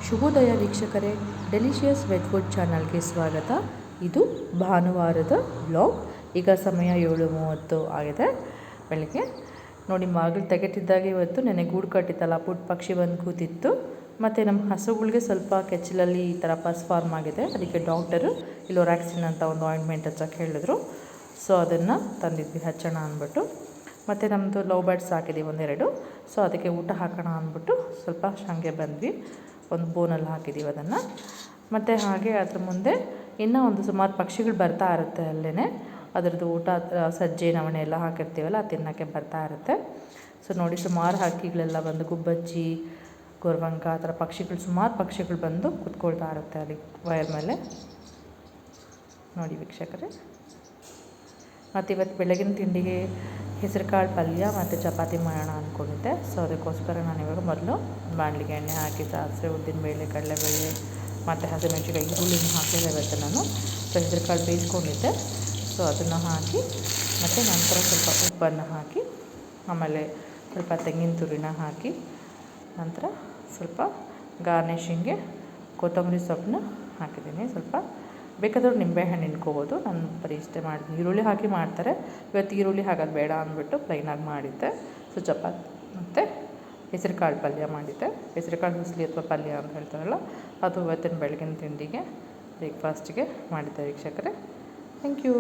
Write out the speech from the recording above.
ಶುಭೋದಯ ವೀಕ್ಷಕರೇ, delicious veg food ಚಾನಲ್ಗೆ ಸ್ವಾಗತ. ಇದು ಭಾನುವಾರದ ವ್ಲಾಗ್. ಈಗ ಸಮಯ 7:30 ಆಗಿದೆ ಬೆಳಗ್ಗೆ. ನೋಡಿ, ಮಗಳು ತೆಗೆಟಿದ್ದಾಗ ಇವತ್ತು ನೆನೆ ಗೂಡು ಕಟ್ಟಿತ್ತಲ್ಲ, ಪುಟ್ಟ ಪಕ್ಷಿ ಬಂದು ಕೂತಿತ್ತು. ಮತ್ತು ನಮ್ಮ ಹಸುಗಳಿಗೆ ಸ್ವಲ್ಪ ಕೆಚ್ಚಲಲ್ಲಿ ಈ ಥರ ಪಸ್ ಫಾರ್ಮ್ ಆಗಿದೆ. ಅದಕ್ಕೆ ಡಾಕ್ಟರು ಇಲೋರಾಕ್ಸಿನ್ ಅಂತ ಒಂದು ಆಯಿಂಟ್ಮೆಂಟ್ ಹಚ್ಚಕ್ಕೆ ಹೇಳಿದ್ರು. ಸೊ ಅದನ್ನು ತಂದಿದ್ವಿ ಹಚ್ಚೋಣ ಅಂದ್ಬಿಟ್ಟು. ಮತ್ತು ನಮ್ಮದು ಲವ್ ಬರ್ಡ್ಸ್ ಹಾಕಿದ್ದೀವಿ ಒಂದೆರಡು. ಸೊ ಅದಕ್ಕೆ ಊಟ ಹಾಕೋಣ ಅಂದ್ಬಿಟ್ಟು ಸ್ವಲ್ಪ ಹಂಗೆ ಬಂದ್ವಿ. ಒಂದು ಬೋನಲ್ಲಿ ಹಾಕಿದ್ದೀವಿ ಅದನ್ನು. ಮತ್ತು ಹಾಗೆ ಅದ್ರ ಮುಂದೆ ಇನ್ನೂ ಒಂದು ಸುಮಾರು ಪಕ್ಷಿಗಳು ಬರ್ತಾ ಇರುತ್ತೆ ಅಲ್ಲೇ. ಅದರದ್ದು ಊಟ ಸಜ್ಜೆ ನವಣೆ ಎಲ್ಲ ಹಾಕಿರ್ತೀವಲ್ಲ, ಅದು ತಿನ್ನೋಕ್ಕೆ ಬರ್ತಾ ಇರುತ್ತೆ. ಸೊ ನೋಡಿ, ಸುಮಾರು ಹಕ್ಕಿಗಳೆಲ್ಲ ಬಂದು ಗುಬ್ಬಚ್ಚಿ, ಗೊರವಂಕ ಆ ಥರ ಪಕ್ಷಿಗಳು, ಸುಮಾರು ಪಕ್ಷಿಗಳು ಬಂದು ಕುತ್ಕೊಳ್ತಾ ಇರುತ್ತೆ ಅಲ್ಲಿ ವಯರ್ ಮೇಲೆ. ನೋಡಿ ವೀಕ್ಷಕರೇ, ಮತ್ತು ಇವತ್ತು ಬೆಳಗಿನ ತಿಂಡಿಗೆ ಹೆಸರು ಕಾಳು ಪಲ್ಯ ಮತ್ತು ಚಪಾತಿ ಮಾಡೋಣ ಅಂದ್ಕೊಂಡಿದ್ದೆ. ಸೊ ಅದಕ್ಕೋಸ್ಕರ ನಾನು ಇವಾಗ ಮೊದಲು ಬಾಣಲಿಗೆ ಎಣ್ಣೆ ಹಾಕಿ ಸಾಸಿವೆ, ಉದ್ದಿನಬೇಳೆ, ಕಡಲೆಬೇಳೆ ಮತ್ತು ಹಸಿಮೆಣಸಿನಕಾಯಿ, ಈರುಳ್ಳಿನ ಹಾಕಿದೆ ಇವತ್ತು ನಾನು. ಸೊ ಹೆಸರು ಕಾಳು ಬೇಯಿಸ್ಕೊಂಡಿದ್ದೆ. ಸೊ ಅದನ್ನು ಹಾಕಿ ಮತ್ತು ನಂತರ ಸ್ವಲ್ಪ ಉಪ್ಪನ್ನು ಹಾಕಿ, ಆಮೇಲೆ ಸ್ವಲ್ಪ ತೆಂಗಿನ ತುರಿನ ಹಾಕಿ, ನಂತರ ಸ್ವಲ್ಪ ಗಾರ್ನಿಷಿಂಗ್ಗೆ ಕೊತ್ತಂಬರಿ ಸೊಪ್ಪನ್ನ ಹಾಕಿದ್ದೀನಿ. ಸ್ವಲ್ಪ ಬೇಕಾದವ್ರು ನಿಂಬೆಹಣ್ಣು ಹಿಂಡ್ಕೋಬೋದು. ನಾನು ಬರೀ ಇಷ್ಟೇ ಮಾಡಿದ್ದೀನಿ. ಈರುಳ್ಳಿ ಹಾಕಿ ಮಾಡ್ತಾರೆ, ಇವತ್ತು ಈರುಳ್ಳಿ ಹಾಕೋದು ಬೇಡ ಅಂದ್ಬಿಟ್ಟು ಪ್ಲೈನಾಗಿ ಮಾಡಿದ್ದೆ. ಸೊ ಚಪಾತಿ ಮತ್ತು ಹೆಸರು ಕಾಳು ಪಲ್ಯ ಮಾಡಿದ್ದೆ. ಹೆಸರು ಕಾಳು ಹುಸ್ಲಿ ಅಥವಾ ಪಲ್ಯ ಅಂತ ಹೇಳ್ತಾರಲ್ಲ, ಅದು ಇವತ್ತಿನ ಬೆಳಗಿನ ತಿಂಡಿಗೆ ಬ್ರೇಕ್ಫಾಸ್ಟಿಗೆ ಮಾಡಿದ್ದೆ ವೀಕ್ಷಕರೇ. Thank you.